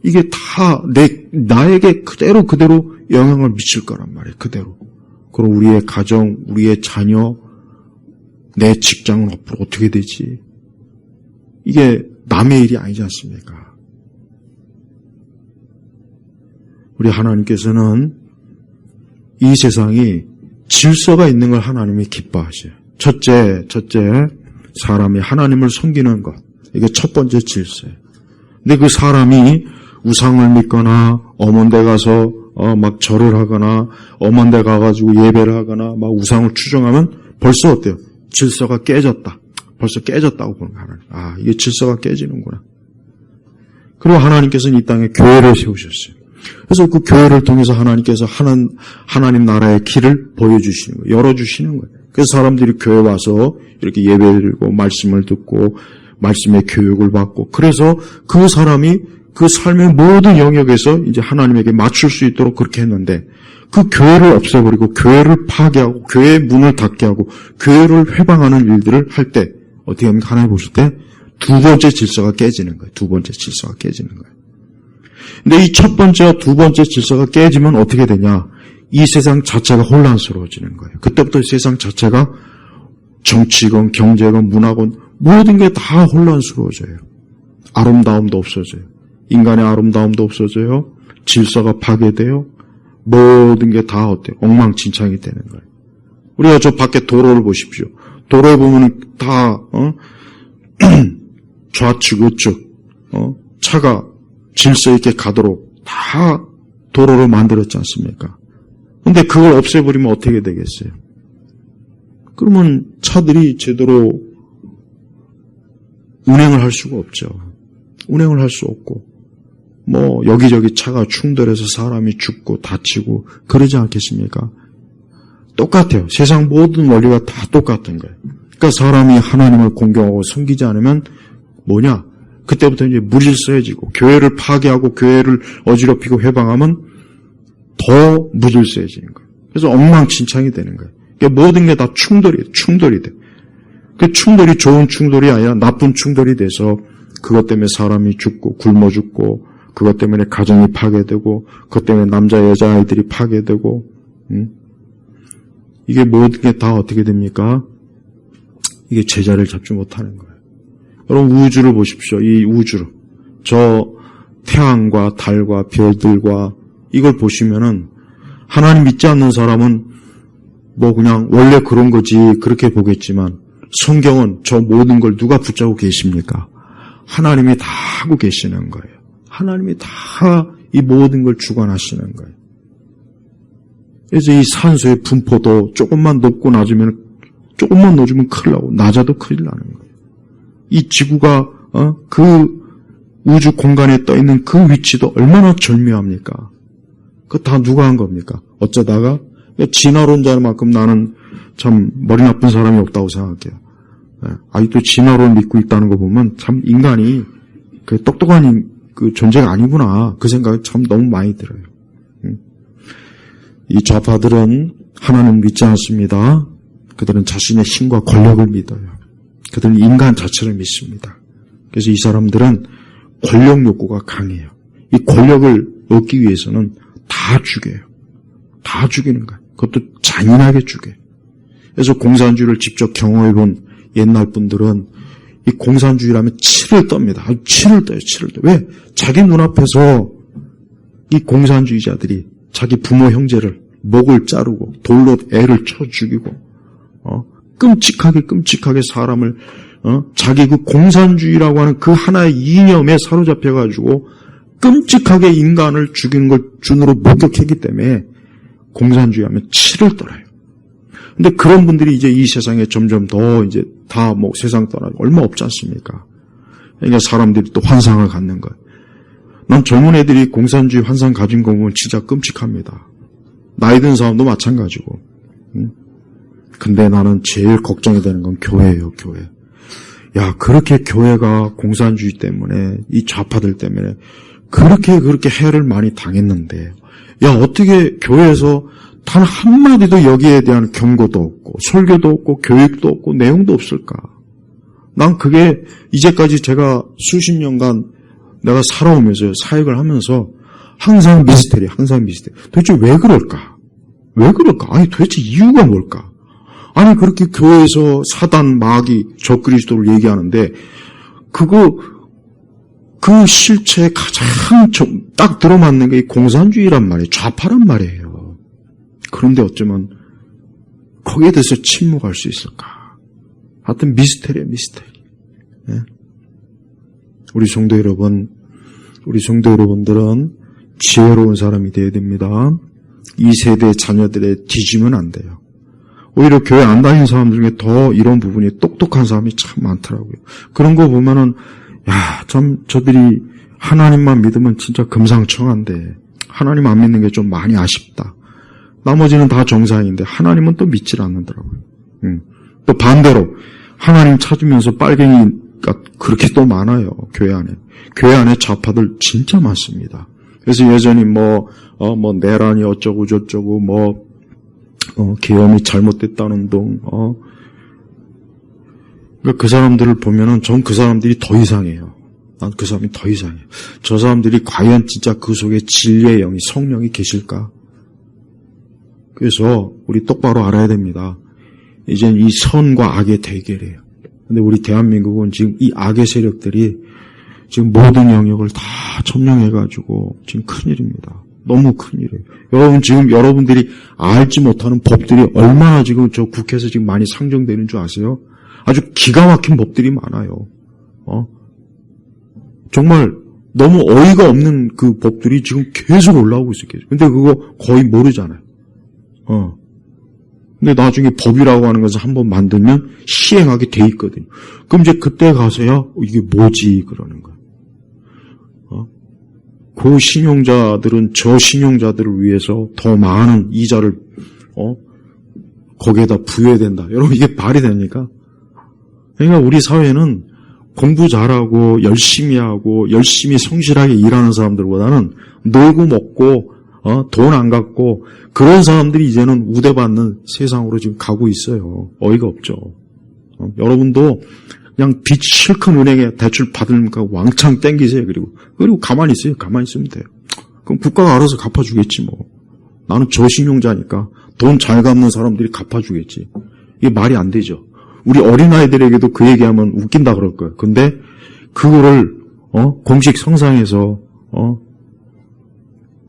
이게 다 나에게 그대로 영향을 미칠 거란 말이에요. 그대로. 그럼 우리의 가정, 우리의 자녀, 내 직장은 앞으로 어떻게 되지? 이게 남의 일이 아니지 않습니까? 우리 하나님께서는 이 세상이 질서가 있는 걸 하나님이 기뻐하셔요. 첫째, 사람이 하나님을 섬기는 것. 이게 첫 번째 질서예요. 근데 그 사람이 우상을 믿거나 엄원대 가서 막 절을 하거나 엄원대 가가지고 예배를 하거나 막 우상을 추종하면 벌써 어때요? 질서가 깨졌다. 벌써 깨졌다고 보는 거예요. 하나님. 이게 질서가 깨지는구나. 그리고 하나님께서는 이 땅에 교회를 세우셨어요. 그래서 그 교회를 통해서 하나님께서 하나님 나라의 길을 보여주시는 거예요. 열어주시는 거예요. 그래서 사람들이 교회 와서 이렇게 예배를 드리고 말씀을 듣고 말씀의 교육을 받고 그래서 그 사람이 그 삶의 모든 영역에서 이제 하나님에게 맞출 수 있도록 그렇게 했는데 그 교회를 없애버리고 교회를 파괴하고 교회의 문을 닫게 하고 교회를 회방하는 일들을 할 때 어떻게 합니까? 하나님 보실 때 두 번째 질서가 깨지는 거예요. 두 번째 질서가 깨지는 거예요. 근데 이 첫 번째와 두 번째 질서가 깨지면 어떻게 되냐? 이 세상 자체가 혼란스러워지는 거예요. 그때부터 세상 자체가 정치건 경제건 문화건 모든 게 다 혼란스러워져요. 아름다움도 없어져요. 인간의 아름다움도 없어져요. 질서가 파괴돼요. 모든 게 다 어때요? 엉망진창이 되는 거예요. 우리가 저 밖에 도로를 보십시오. 도로에 보면 다 좌측 우측 차가 질서 있게 가도록 다 도로를 만들었지 않습니까? 근데 그걸 없애버리면 어떻게 되겠어요? 그러면 차들이 제대로 운행을 할 수가 없죠. 운행을 할 수 없고 여기저기 차가 충돌해서 사람이 죽고 다치고 그러지 않겠습니까? 똑같아요. 세상 모든 원리가 다 똑같은 거예요. 그러니까 사람이 하나님을 공경하고 섬기지 않으면 뭐냐? 그때부터 이제 무질서해지고 교회를 파괴하고 교회를 어지럽히고 회방하면 더 무질서해지는 거예요. 그래서 엉망진창이 되는 거예요. 그러니까 모든 게 다 충돌이 돼. 그 충돌이 좋은 충돌이 아니라 나쁜 충돌이 돼서 그것 때문에 사람이 죽고 굶어 죽고 그것 때문에 가정이 파괴되고 그것 때문에 남자 여자 아이들이 파괴되고 이게 모든 게 다 어떻게 됩니까? 이게 제자리를 잡지 못하는 거예요. 여러분 우주를 보십시오. 이 우주를. 저 태양과 달과 별들과 이걸 보시면은 하나님 믿지 않는 사람은 뭐 그냥 원래 그런 거지 그렇게 보겠지만 성경은 저 모든 걸 누가 붙잡고 계십니까? 하나님이 다 하고 계시는 거예요. 하나님이 다 이 모든 걸 주관하시는 거예요. 그래서 이 산소의 분포도 조금만 높고 낮으면 조금만 낮으면 큰일 나고 낮아도 큰일 나는 거예요. 이 지구가 그 우주 공간에 떠 있는 그 위치도 얼마나 절묘합니까? 그거 다 누가 한 겁니까? 어쩌다가 진화론자만큼 나는 참 머리 나쁜 사람이 없다고 생각해요. 아직도 진화론을 믿고 있다는 거 보면 참 인간이 그 똑똑한 그 존재가 아니구나 그 생각이 참 너무 많이 들어요. 이 좌파들은 하나님 믿지 않습니다. 그들은 자신의 힘과 권력을 믿어요. 그들은 인간 자체를 믿습니다. 그래서 이 사람들은 권력 욕구가 강해요. 이 권력을 얻기 위해서는 다 죽여요. 다 죽이는 거예요. 그것도 잔인하게 죽여요. 그래서 공산주의를 직접 경험해본 옛날 분들은 이 공산주의라면 치를 떱니다. 아주 치를 떠요. 왜? 자기 눈앞에서 이 공산주의자들이 자기 부모 형제를 목을 자르고 돌로 애를 쳐 죽이고 끔찍하게 사람을 자기 그 공산주의라고 하는 그 하나의 이념에 사로잡혀가지고 끔찍하게 인간을 죽이는 걸 준으로 목격했기 때문에 공산주의하면 치를 떨어요. 근데 그런 분들이 이제 이 세상에 점점 더 이제 다 뭐 세상 떠나고 얼마 없지 않습니까? 그러니까 사람들이 또 환상을 갖는 거예요. 난 젊은 애들이 공산주의 환상 가진 거 보면 진짜 끔찍합니다. 나이 든 사람도 마찬가지고. 근데 나는 제일 걱정이 되는 건 교회예요, 교회. 야, 그렇게 교회가 공산주의 때문에, 이 좌파들 때문에, 그렇게 해를 많이 당했는데, 야, 어떻게 교회에서 단 한마디도 여기에 대한 경고도 없고, 설교도 없고, 교육도 없고, 내용도 없을까? 난 그게 이제까지 제가 수십 년간 내가 살아오면서, 사역을 하면서, 항상 미스테리. 도대체 왜 그럴까? 아니, 도대체 이유가 뭘까? 아니, 그렇게 교회에서 사단, 마귀, 적그리스도를 얘기하는데, 그 실체에 가장 딱 들어맞는 게 공산주의란 말이에요. 좌파란 말이에요. 그런데 어쩌면, 거기에 대해서 침묵할 수 있을까? 하여튼 미스테리. 예? 우리 성도 여러분들은 지혜로운 사람이 되어야 됩니다. 이 세대 자녀들의 뒤지면 안 돼요. 오히려 교회 안 다니는 사람들 중에 더 이런 부분이 똑똑한 사람이 참 많더라고요. 그런 거 보면은, 야, 참, 저들이 하나님만 믿으면 진짜 금상첨화인데, 하나님 안 믿는 게 좀 많이 아쉽다. 나머지는 다 정상인데, 하나님은 또 믿질 않는더라고요. 또 반대로, 하나님 찾으면서 빨갱이가 그렇게 또 많아요, 교회 안에. 교회 안에 좌파들 진짜 많습니다. 그래서 여전히 내란이 어쩌고, 계엄이 잘못됐다는 둥, 그러니까 그 사람들을 보면은 전 그 사람들이 더 이상해요. 난 그 사람이 더 이상해요. 저 사람들이 과연 진짜 그 속에 진리의 영이, 성령이 계실까? 그래서 우리 똑바로 알아야 됩니다. 이젠 이 선과 악의 대결이에요. 근데 우리 대한민국은 지금 이 악의 세력들이 지금 모든 영역을 다 점령해가지고 지금 큰일입니다. 너무 큰일이에요. 여러분들이 알지 못하는 법들이 얼마나 지금 저 국회에서 지금 많이 상정되는 줄 아세요? 아주 기가 막힌 법들이 많아요. 정말 너무 어이가 없는 그 법들이 지금 계속 올라오고 있어요. 근데 그거 거의 모르잖아요. 근데 나중에 법이라고 하는 것을 한번 만들면 시행하게 돼 있거든요. 그럼 이제 그때 가서야 이게 뭐지 그러는 거예요. 그 신용자들은 저 신용자들을 위해서 더 많은 이자를 거기에다 부여해야 된다. 여러분 이게 말이 됩니까? 그러니까 우리 사회는 공부 잘하고 열심히 하고 열심히 성실하게 일하는 사람들보다는 놀고 먹고 돈 안 갖고 그런 사람들이 이제는 우대받는 세상으로 지금 가고 있어요. 어이가 없죠. 여러분도 그냥 빚 실컷 은행에 대출 받으니까 왕창 땡기세요. 그리고 가만히 있어요. 가만히 있으면 돼요. 그럼 국가가 알아서 갚아주겠지 뭐. 나는 저신용자니까 돈 잘 갚는 사람들이 갚아주겠지. 이게 말이 안 되죠. 우리 어린아이들에게도 그 얘기하면 웃긴다 그럴 거예요. 근데 그거를 공식 성상에서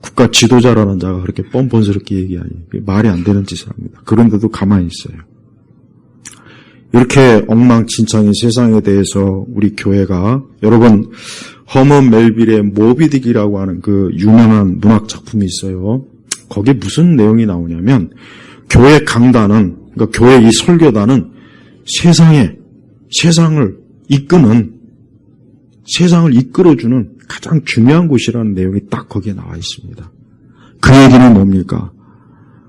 국가 지도자라는 자가 그렇게 뻔뻔스럽게 얘기하니 말이 안 되는 짓을 합니다. 그런데도 가만히 있어요. 이렇게 엉망진창인 세상에 대해서 우리 교회가 여러분 허먼 멜빌의 모비딕이라고 하는 그 유명한 문학 작품이 있어요. 거기에 무슨 내용이 나오냐면 교회 강단은 그러니까 교회 이 설교단은 세상을 이끌어주는 가장 중요한 곳이라는 내용이 딱 거기에 나와 있습니다. 그 얘기는 뭡니까?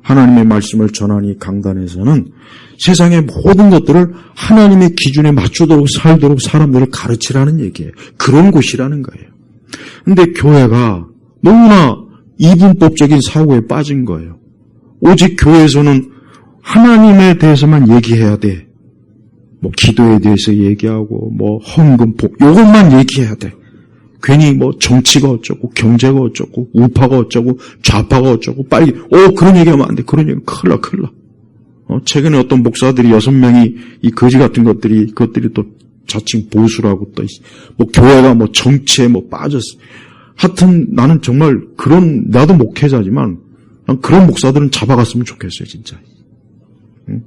하나님의 말씀을 전하니 강단에서는 세상의 모든 것들을 하나님의 기준에 맞추도록 살도록 사람들을 가르치라는 얘기예요. 그런 곳이라는 거예요. 근데 교회가 너무나 이분법적인 사고에 빠진 거예요. 오직 교회에서는 하나님에 대해서만 얘기해야 돼. 뭐 기도에 대해서 얘기하고 뭐 헌금, 복 요것만 얘기해야 돼. 괜히 뭐 정치가 어쩌고 경제가 어쩌고 우파가 어쩌고 좌파가 어쩌고 빨리 그런 얘기하면 안 돼. 그런 얘기 큰일 나. 최근에 어떤 목사들이 6명이 이 거지 같은 그것들이 또 자칭 보수라고 또 뭐 교회가 뭐 정치에 뭐 빠졌어. 하여튼 나는 정말 나도 목회자지만 난 그런 목사들은 잡아갔으면 좋겠어요, 진짜. 응?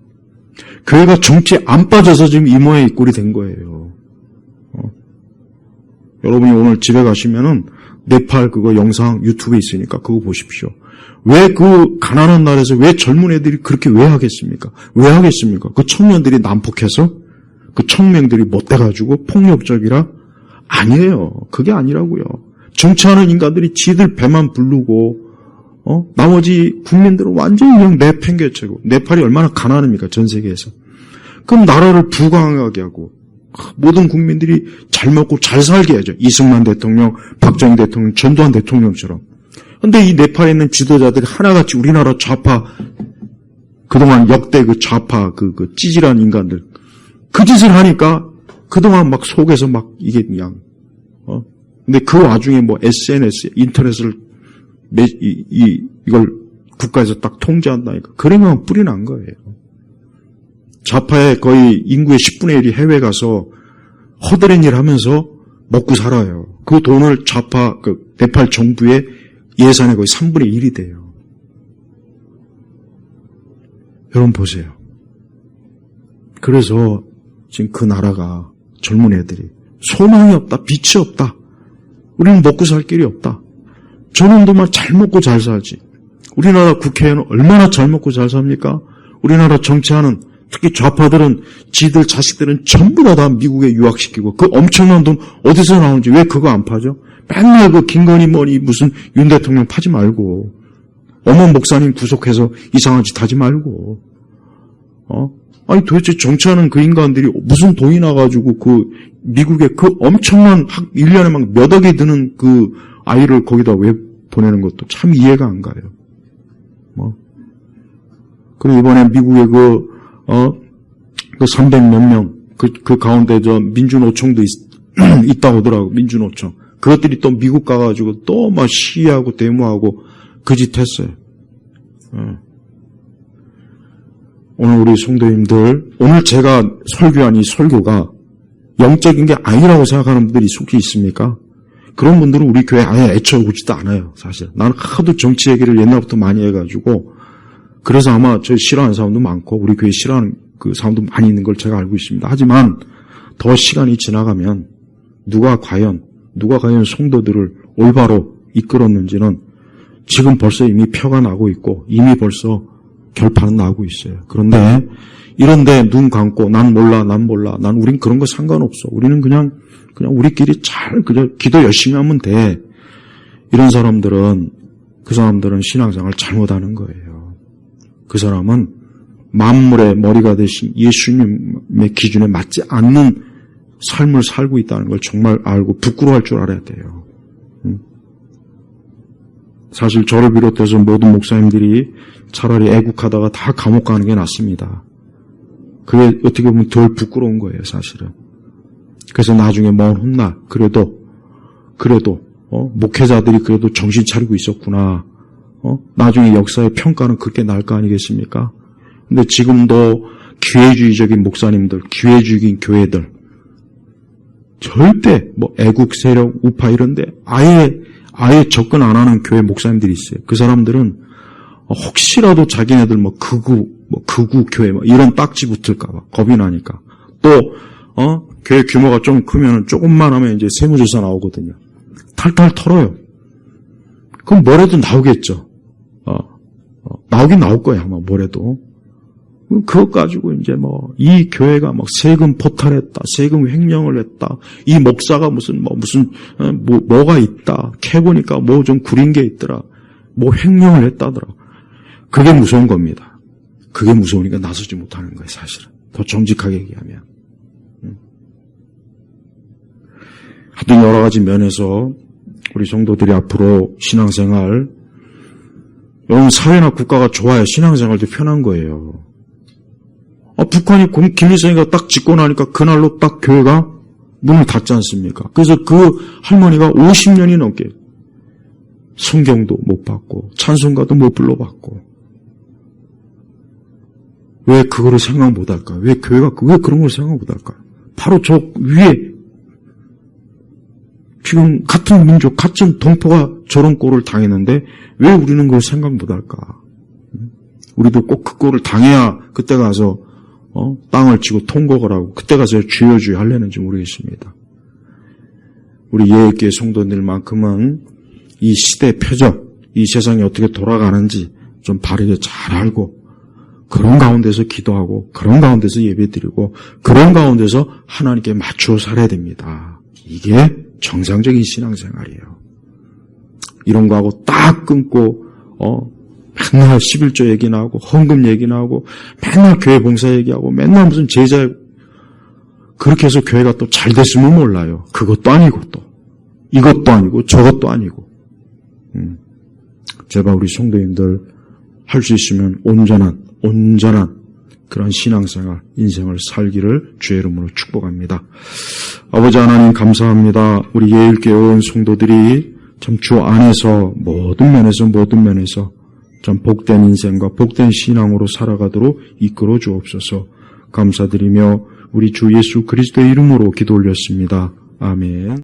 교회가 정치에 안 빠져서 지금 이 모양 이 꼴이 된 거예요. 여러분이 오늘 집에 가시면은 네팔 그거 영상 유튜브에 있으니까 그거 보십시오. 왜 그 가난한 나라에서 왜 젊은 애들이 그렇게 왜 하겠습니까? 그 청년들이 난폭해서 그 청명들이 못돼가지고 폭력적이라? 아니에요. 그게 아니라고요. 정치하는 인간들이 지들 배만 부르고 나머지 국민들은 완전히 그냥 내팽개치고 네팔이 얼마나 가난합니까? 전 세계에서. 그럼 나라를 부강하게 하고 모든 국민들이 잘 먹고 잘 살게 해야죠. 이승만 대통령, 박정희 대통령, 전두환 대통령처럼. 근데 이 네팔에 있는 지도자들이 하나같이 우리나라 좌파, 그동안 역대 그 좌파, 그 찌질한 인간들, 그 짓을 하니까 그동안 막 속에서 막 이게 그냥, 근데 그 와중에 뭐 SNS, 인터넷을, 이걸 국가에서 딱 통제한다니까. 그러면 뿌리 난 거예요. 좌파의 거의 인구의 10분의 1이 해외 가서 허드렛 일 하면서 먹고 살아요. 그 돈을 네팔 정부의 예산의 거의 3분의 1이 돼요. 여러분 보세요. 그래서 지금 그 나라가 젊은 애들이 소망이 없다, 빛이 없다. 우리는 먹고 살 길이 없다. 저놈들만 잘 먹고 잘 살지. 우리나라 국회의원은 얼마나 잘 먹고 잘 삽니까? 우리나라 정치하는 특히 좌파들은 지들 자식들은 전부 다 미국에 유학시키고 그 엄청난 돈 어디서 나오는지 왜 그거 안 파죠? 맨날 그 김건희 뭐니 무슨 윤 대통령 파지 말고 어머 목사님 구속해서 이상한 짓 하지 말고 아니 도대체 정치하는 그 인간들이 무슨 돈이 나가지고 그 미국에 그 엄청난 1년에 막 몇 억이 드는 그 아이를 거기다 왜 보내는 것도 참 이해가 안 가요. 그리고 이번에 미국에 그 300몇 명, 그 가운데 민주노총도 있다고 하더라고, 민주노총. 그것들이 또 미국 가가지고 또 막 시위하고 데모하고 그 짓 했어요. 오늘 우리 성도님들, 오늘 제가 설교한 이 설교가 영적인 게 아니라고 생각하는 분들이 속히 있습니까? 그런 분들은 우리 교회 아예 애초에 오지도 않아요, 사실. 나는 하도 정치 얘기를 옛날부터 많이 해가지고, 그래서 아마 저 싫어하는 사람도 많고 우리 교회 싫어하는 그 사람도 많이 있는 걸 제가 알고 있습니다. 하지만 더 시간이 지나가면 누가 과연 성도들을 올바로 이끌었는지는 지금 벌써 이미 표가 나고 있고 이미 벌써 결판은 나고 있어요. 그런데 이런데 눈 감고 난 몰라. 우린 그런 거 상관없어. 우리는 그냥 우리끼리 그냥 기도 열심히 하면 돼. 이런 사람들은 그 사람들은 신앙생활 잘못하는 거예요. 그 사람은 만물의 머리가 되신 예수님의 기준에 맞지 않는 삶을 살고 있다는 걸 정말 알고 부끄러워할 줄 알아야 돼요. 사실 저를 비롯해서 모든 목사님들이 차라리 애국하다가 다 감옥 가는 게 낫습니다. 그게 어떻게 보면 덜 부끄러운 거예요, 사실은. 그래서 나중에 먼 훗날 그래도 목회자들이 그래도 정신 차리고 있었구나. 나중에 역사의 평가는 그렇게 날 거 아니겠습니까? 근데 지금도 기회주의적인 목사님들, 기회주의적인 교회들 절대 애국 세력, 우파 이런데 아예 접근 안 하는 교회 목사님들이 있어요. 그 사람들은 혹시라도 자기네들 극우 교회 이런 딱지 붙을까봐 겁이 나니까 또 교회 규모가 좀 크면 조금만 하면 이제 세무조사 나오거든요. 탈탈 털어요. 그럼 뭐래도 나오겠죠. 나오긴 나올 거야 아마 뭐래도. 그것 가지고 이제 이 교회가 세금 포탈했다, 세금 횡령을 했다, 이 목사가 뭐가 있다, 캐보니까 좀 구린 게 있더라, 횡령을 했다더라. 그게 무서운 겁니다. 그게 무서우니까 나서지 못하는 거예요, 사실은. 더 정직하게 얘기하면. 하여튼 여러 가지 면에서 우리 성도들이 앞으로 신앙생활, 여러분 사회나 국가가 좋아야 신앙생활도 편한 거예요. 북한이 김일성이가 딱 짓고 나니까 그날로 딱 교회가 문을 닫지 않습니까? 그래서 그 할머니가 50년이 넘게 성경도 못 받고 찬송가도 못 불러받고 왜 그거를 생각 못할까요? 왜 교회가 왜 그런 걸 생각 못할까요? 바로 저 위에 지금 같은 민족, 같은 동포가 저런 꼴을 당했는데 왜 우리는 그걸 생각 못할까? 우리도 꼭 그 꼴을 당해야 그때 가서 땅을 치고 통곡을 하고 그때 가서 주여 주여 하려는지 모르겠습니다. 우리 예일교회 성도들만큼은 이 시대의 표적, 이 세상이 어떻게 돌아가는지 좀 바르게 잘 알고 그런 가운데서 기도하고 그런 가운데서 예배드리고 그런 가운데서 하나님께 맞추어 살아야 됩니다. 이게 정상적인 신앙생활이에요. 이런 거하고 딱 끊고 맨날 11조 얘기나 하고 헌금 얘기나 하고 맨날 교회 봉사 얘기하고 맨날 무슨 제자 그렇게 해서 교회가 또 잘 됐으면 몰라요. 그것도 아니고 또 이것도 아니고 저것도 아니고 제발 우리 성도님들 할 수 있으면 온전한 그런 신앙생활, 인생을 살기를 주의 이름으로 축복합니다. 아버지 하나님 감사합니다. 우리 예일교회 성도들이 참 주 안에서 모든 면에서 참 복된 인생과 복된 신앙으로 살아가도록 이끌어 주옵소서. 감사드리며 우리 주 예수 그리스도의 이름으로 기도 올렸습니다. 아멘.